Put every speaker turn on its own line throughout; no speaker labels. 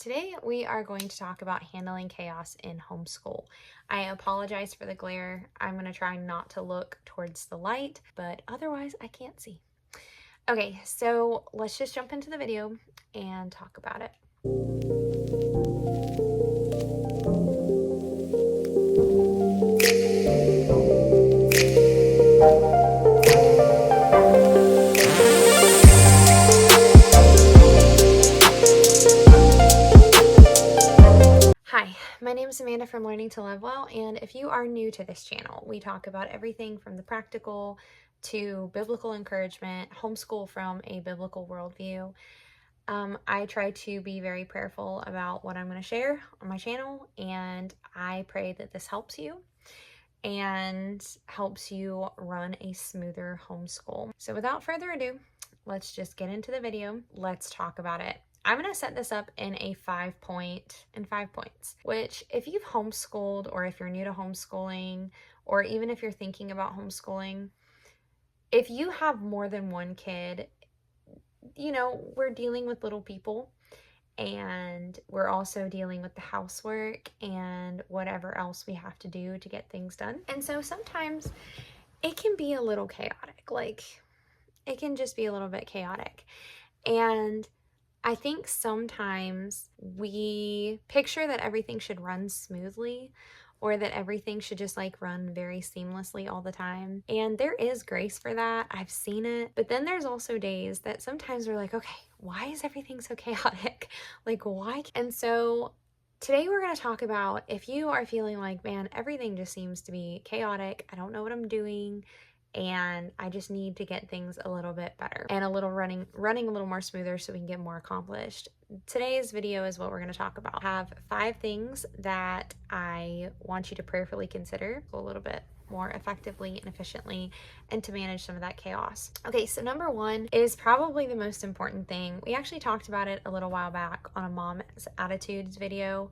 Today we are going to talk about handling chaos in homeschool. I apologize for the glare. I'm going to try not to look towards the light, but otherwise I can't see. Okay, so let's just jump into the video and talk about it. Hi, my name is Amanda from Learning to Love Well, and if you are new to this channel, we talk about everything from the practical to biblical encouragement, homeschool from a biblical worldview. I try to be very prayerful about what I'm going to share on my channel, and I pray that this helps you and helps you run a smoother homeschool. So without further ado, let's just get into the video. Let's talk about it. I'm going to set this up in 5 points, which if you've homeschooled or if you're new to homeschooling, or even if you're thinking about homeschooling, if you have more than one kid, you know, we're dealing with little people and we're also dealing with the housework and whatever else we have to do to get things done. And so sometimes it can be a little chaotic. Like, it can just be a little bit chaotic. And I think sometimes we picture that everything should run smoothly, or that everything should just like run very seamlessly all the time. And there is grace for that. I've seen it. But then there's also days that sometimes we're like, okay, why is everything so chaotic? Like, why? And so today we're going to talk about if you are feeling like, man, everything just seems to be chaotic. I don't know what I'm doing, and I just need to get things a little bit better and a little running a little more smoother so we can get more accomplished. Today's video is what we're going to talk about. I have 5 things that I want you to prayerfully consider a little bit more effectively and efficiently and to manage some of that chaos. Okay, so number 1 is probably the most important thing. We actually talked about it a little while back on a mom's attitudes video,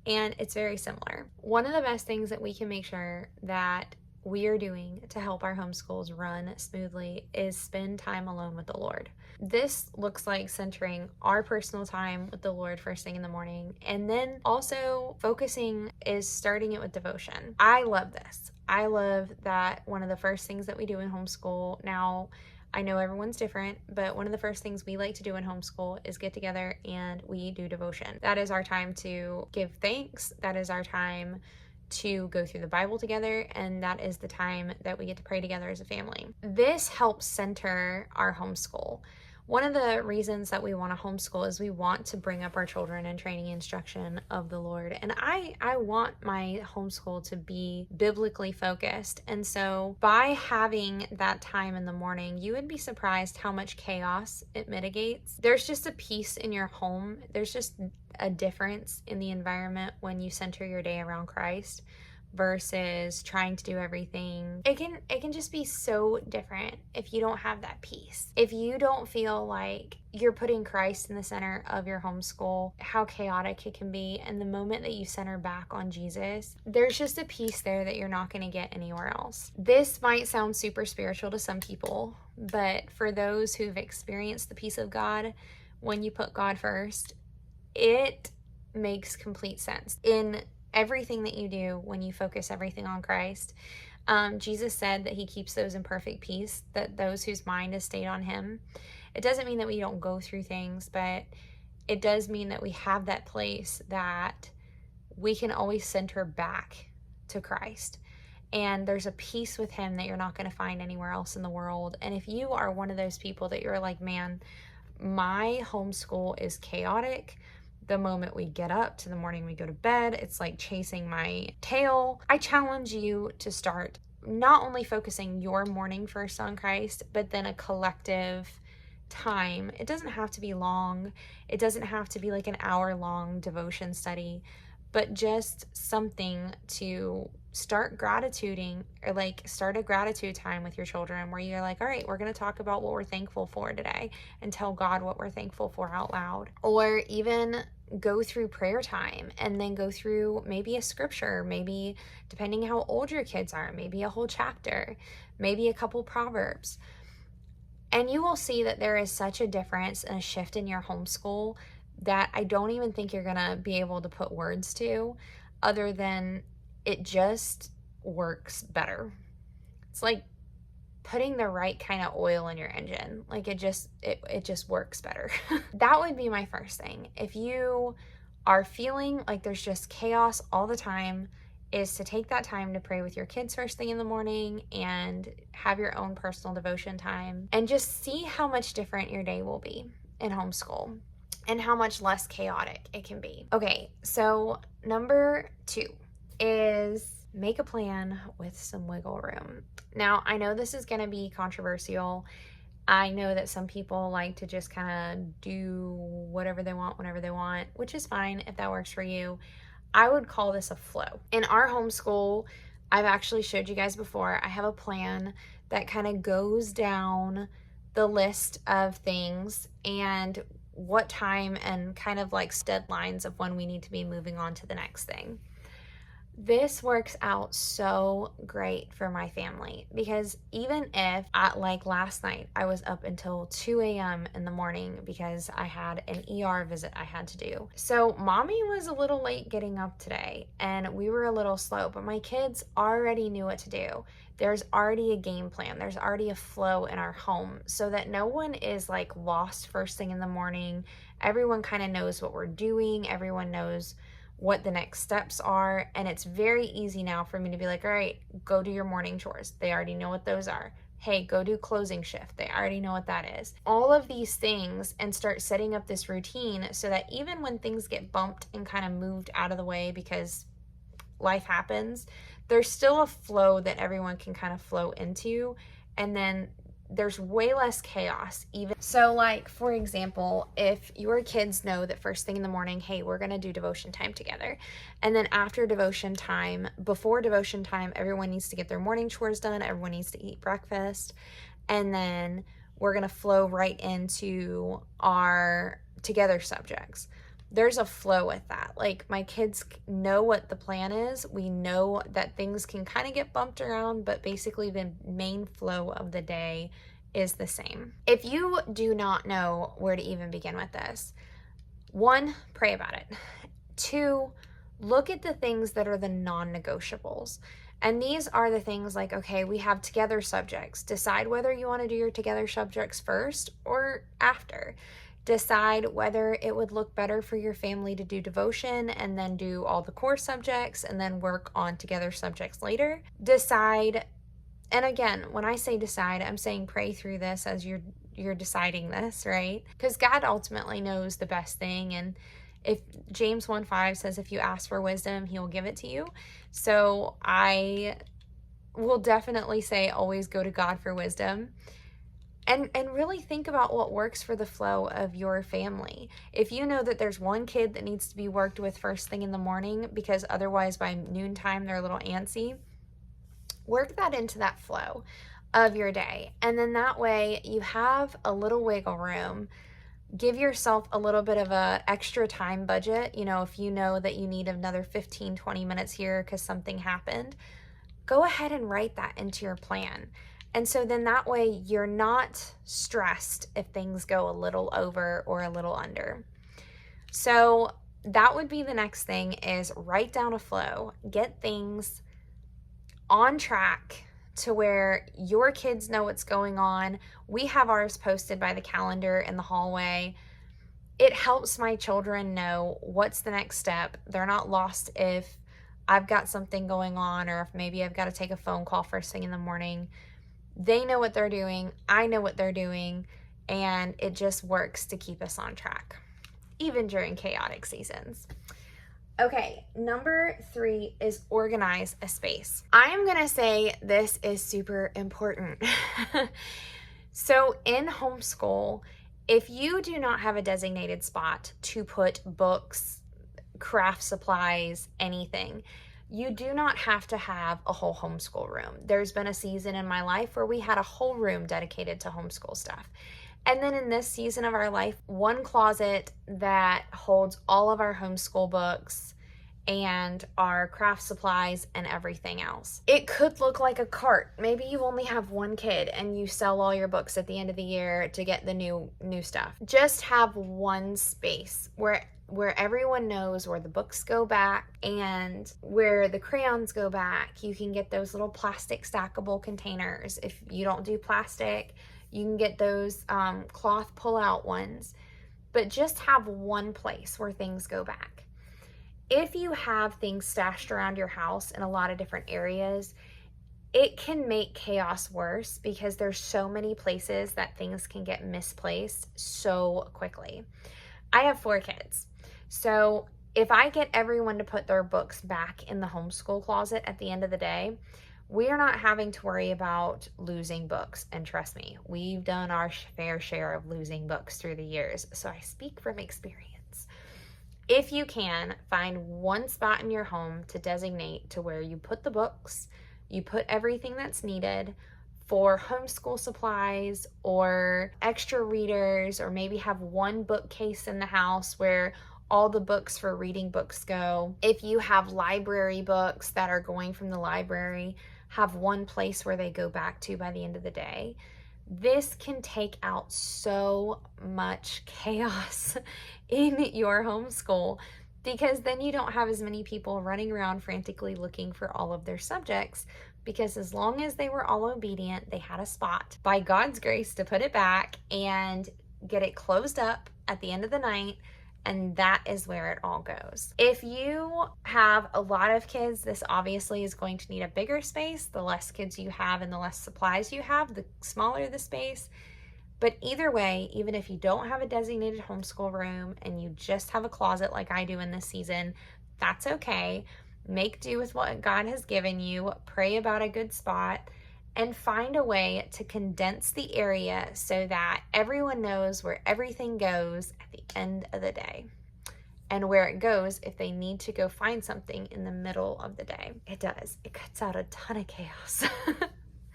and it's very similar. One of the best things that we can make sure that we are doing to help our homeschools run smoothly is spend time alone with the Lord. This looks like centering our personal time with the Lord first thing in the morning, and then also focusing is starting it with devotion. I love this. I love that one of the first things that we do in homeschool, now I know everyone's different, but one of the first things we like to do in homeschool is get together and we do devotion. That is our time to give thanks. That is our time to go through the Bible together, and that is the time that we get to pray together as a family. This helps center our homeschool. One of the reasons that we want to homeschool is we want to bring up our children in training and instruction of the Lord. And I want my homeschool to be biblically focused. And so by having that time in the morning, you would be surprised how much chaos it mitigates. There's just a peace in your home. There's just a difference in the environment when you center your day around Christ versus trying to do everything. It can just be so different if you don't have that peace. If you don't feel like you're putting Christ in the center of your homeschool, how chaotic it can be. And the moment that you center back on Jesus, there's just a peace there that you're not going to get anywhere else. This might sound super spiritual to some people, but for those who've experienced the peace of God, when you put God first, it makes complete sense. In everything that you do, when you focus everything on Christ, Jesus said that he keeps those in perfect peace, that those whose mind is stayed on him. It doesn't mean that we don't go through things, but it does mean that we have that place that we can always center back to Christ. And there's a peace with him that you're not going to find anywhere else in the world. And if you are one of those people that you're like, man, my homeschool is chaotic, the moment we get up to the morning we go to bed, it's like chasing my tail. I challenge you to start not only focusing your morning first on Christ, but then a collective time. It doesn't have to be long. It doesn't have to be like an hour-long devotion study, but just something to start gratituding, or like start a gratitude time with your children where you're like, all right, we're going to talk about what we're thankful for today and tell God what we're thankful for out loud. Or even go through prayer time and then go through maybe a scripture, maybe depending how old your kids are, maybe a whole chapter, maybe a couple proverbs. And you will see that there is such a difference and a shift in your homeschool that I don't even think you're gonna be able to put words to, other than it just works better. It's like putting the right kind of oil in your engine. Like it just works better. That would be my first thing. If you are feeling like there's just chaos all the time, is to take that time to pray with your kids first thing in the morning and have your own personal devotion time, and just see how much different your day will be in homeschool and how much less chaotic it can be. Okay, so number 2 is make a plan with some wiggle room. Now, I know this is going to be controversial. I know that some people like to just kind of do whatever they want, whenever they want, which is fine if that works for you. I would call this a flow. In our homeschool, I've actually showed you guys before, I have a plan that kind of goes down the list of things and what time and kind of like deadlines of when we need to be moving on to the next thing. This works out so great for my family, because even if, like last night, I was up until 2 a.m. in the morning because I had an ER visit I had to do. So mommy was a little late getting up today and we were a little slow, but my kids already knew what to do. There's already a game plan. There's already a flow in our home so that no one is like lost first thing in the morning. Everyone kind of knows what we're doing. Everyone knows what the next steps are, and it's very easy now for me to be like, all right, go do your morning chores. They already know what those are. Hey, go do closing shift. They already know what that is. All of these things, and start setting up this routine so that even when things get bumped and kind of moved out of the way because life happens, there's still a flow that everyone can kind of flow into, and then there's way less chaos even. So like, for example, if your kids know that first thing in the morning, hey, we're going to do devotion time together. And then after devotion time, before devotion time, everyone needs to get their morning chores done. Everyone needs to eat breakfast. And then we're going to flow right into our together subjects. There's a flow with that. Like, my kids know what the plan is. We know that things can kind of get bumped around, but basically the main flow of the day is the same. If you do not know where to even begin with this, 1, pray about it. 2, look at the things that are the non-negotiables. And these are the things like, okay, we have together subjects. Decide whether you want to do your together subjects first or after. Decide whether it would look better for your family to do devotion and then do all the core subjects and then work on together subjects later. Decide, and again, when I say decide, I'm saying pray through this as you're deciding this, right? Because God ultimately knows the best thing, and if James 1:5 says if you ask for wisdom, he will give it to you. So I will definitely say always go to God for wisdom. And really think about what works for the flow of your family. If you know that there's one kid that needs to be worked with first thing in the morning because otherwise by noontime they're a little antsy, work that into that flow of your day. And then that way you have a little wiggle room. Give yourself a little bit of a extra time budget. You know, if you know that you need another 15, 20 minutes here because something happened, go ahead and write that into your plan. And so then that way you're not stressed if things go a little over or a little under. So that would be the next thing, is write down a flow, get things on track to where your kids know what's going on. We have ours posted by the calendar in the hallway. It helps my children know what's the next step. They're not lost if I've got something going on or if maybe I've got to take a phone call first thing in the morning. They know what they're doing, I know what they're doing, and it just works to keep us on track, even during chaotic seasons. Okay, number 3 is organize a space. I am gonna say this is super important. So in homeschool, if you do not have a designated spot to put books, craft supplies, anything, you do not have to have a whole homeschool room. There's been a season in my life where we had a whole room dedicated to homeschool stuff. And then in this season of our life, one closet that holds all of our homeschool books and our craft supplies and everything else. It could look like a cart. Maybe you only have one kid and you sell all your books at the end of the year to get the new stuff. Just have one space where everyone knows where the books go back and where the crayons go back. You can get those little plastic stackable containers. If you don't do plastic, you can get those cloth pull-out ones. But just have one place where things go back. If you have things stashed around your house in a lot of different areas, it can make chaos worse because there's so many places that things can get misplaced so quickly. I have 4 kids. So if I get everyone to put their books back in the homeschool closet at the end of the day, we are not having to worry about losing books. And trust me, we've done our fair share of losing books through the years. So I speak from experience. If you can, find one spot in your home to designate to where you put the books, you put everything that's needed for homeschool supplies or extra readers, or maybe have one bookcase in the house where all the books for reading books go. If you have library books that are going from the library, have one place where they go back to by the end of the day. This can take out so much chaos in your homeschool, because then you don't have as many people running around frantically looking for all of their subjects, because as long as they were all obedient, they had a spot by God's grace to put it back and get it closed up at the end of the night. And that is where it all goes. If you have a lot of kids, this obviously is going to need a bigger space. The less kids you have and the less supplies you have, the smaller the space. But either way, even if you don't have a designated homeschool room and you just have a closet like I do in this season, that's okay. Make do with what God has given you. Pray about a good spot and find a way to condense the area so that everyone knows where everything goes at the end of the day and where it goes if they need to go find something in the middle of the day. It does. It cuts out a ton of chaos.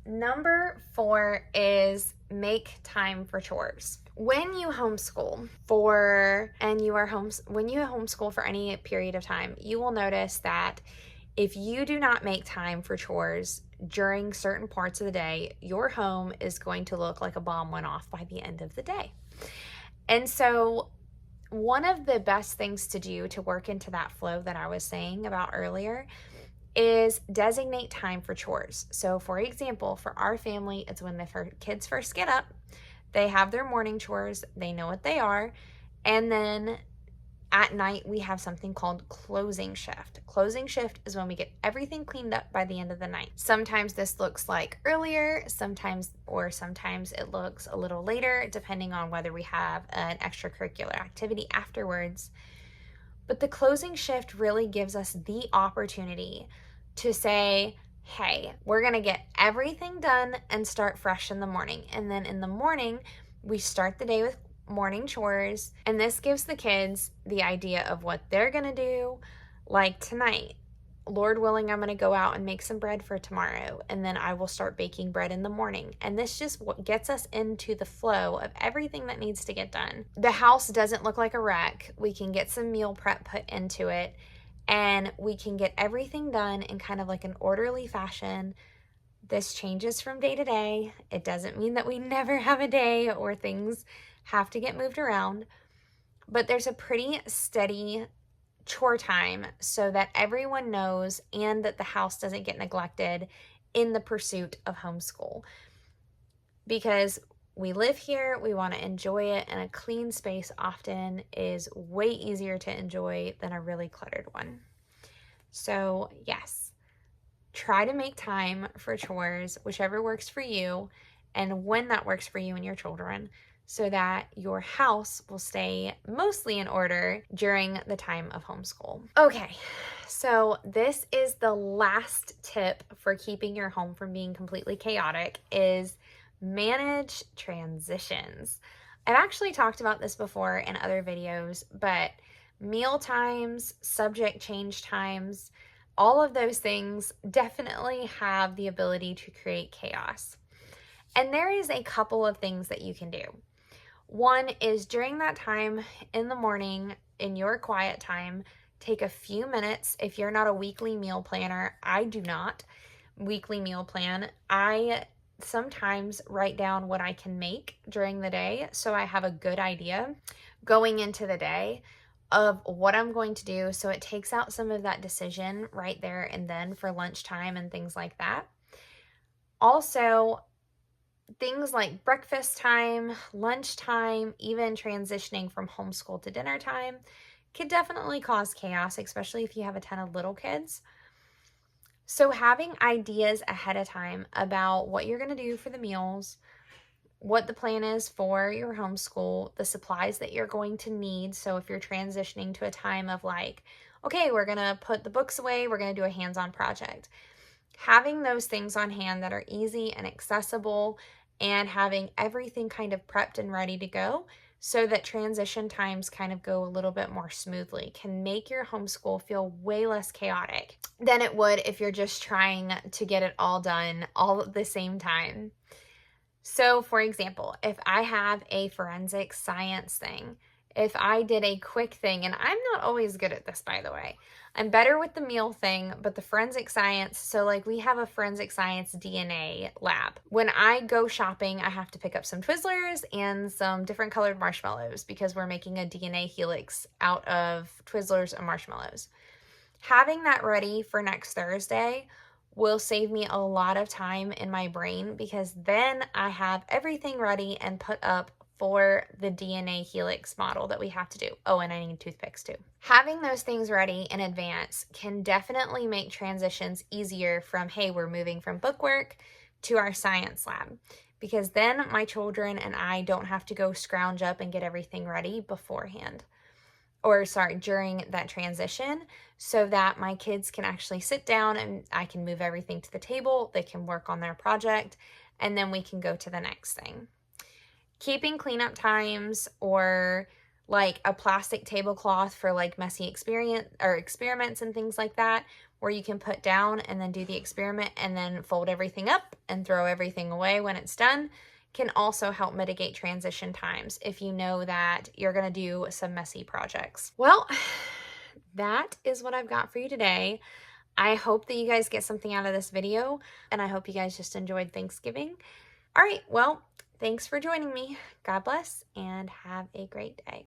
Number 4 is make time for chores. When you homeschool when you homeschool for any period of time, you will notice that if you do not make time for chores during certain parts of the day, your home is going to look like a bomb went off by the end of the day. And so one of the best things to do to work into that flow that I was saying about earlier is designate time for chores. So for example, for our family, it's when the kids first get up, they have their morning chores, they know what they are, and then at night, we have something called closing shift. Closing shift is when we get everything cleaned up by the end of the night. Sometimes this looks like earlier, sometimes it looks a little later, depending on whether we have an extracurricular activity afterwards. But the closing shift really gives us the opportunity to say, hey, we're gonna get everything done and start fresh in the morning. And then in the morning, we start the day with morning chores, and this gives the kids the idea of what they're gonna do. Like tonight, Lord willing, I'm gonna go out and make some bread for tomorrow, and then I will start baking bread in the morning. And this just gets us into the flow of everything that needs to get done. The house doesn't look like a wreck. We can get some meal prep put into it, and we can get everything done in kind of like an orderly fashion. This changes from day to day. It doesn't mean that we never have a day or things have to get moved around, but there's a pretty steady chore time so that everyone knows and that the house doesn't get neglected in the pursuit of homeschool. Because we live here, we want to enjoy it, and a clean space often is way easier to enjoy than a really cluttered one. So yes, try to make time for chores, whichever works for you, and when that works for you and your children, so that your house will stay mostly in order during the time of homeschool. Okay, so this is the last tip for keeping your home from being completely chaotic, is manage transitions. I've actually talked about this before in other videos, but meal times, subject change times, all of those things definitely have the ability to create chaos. And there is a couple of things that you can do. One is during that time in the morning, in your quiet time, take a few minutes. If you're not a weekly meal planner, I do not weekly meal plan. I sometimes write down what I can make during the day so I have a good idea going into the day of what I'm going to do, so it takes out some of that decision right there and then for lunchtime and things like that. Also, things like breakfast time, lunchtime, even transitioning from homeschool to dinner time could definitely cause chaos, especially if you have a ton of little kids. So having ideas ahead of time about what you're going to do for the meals, what the plan is for your homeschool, the supplies that you're going to need. So if you're transitioning to a time of like, okay, we're going to put the books away, we're going to do a hands-on project. Having those things on hand that are easy and accessible and having everything kind of prepped and ready to go so that transition times kind of go a little bit more smoothly can make your homeschool feel way less chaotic than it would if you're just trying to get it all done all at the same time. So, for example, if I have a forensic science thing, if I did a quick thing, and I'm not always good at this, by the way. I'm better with the meal thing, but the forensic science, so like we have a forensic science DNA lab. When I go shopping, I have to pick up some Twizzlers and some different colored marshmallows because we're making a DNA helix out of Twizzlers and marshmallows. Having that ready for next Thursday will save me a lot of time in my brain because then I have everything ready and put up for the DNA helix model that we have to do. Oh, and I need toothpicks too. Having those things ready in advance can definitely make transitions easier from, hey, we're moving from bookwork to our science lab, because then my children and I don't have to go scrounge up and get everything ready beforehand. Or sorry, during that transition, so that my kids can actually sit down and I can move everything to the table, they can work on their project, and then we can go to the next thing. Keeping cleanup times or like a plastic tablecloth for like messy experiments and things like that, where you can put down and then do the experiment and then fold everything up and throw everything away when it's done, can also help mitigate transition times if you know that you're going to do some messy projects. Well, that is what I've got for you today. I hope that you guys get something out of this video, and I hope you guys just enjoyed Thanksgiving. All right, well, thanks for joining me. God bless, and have a great day.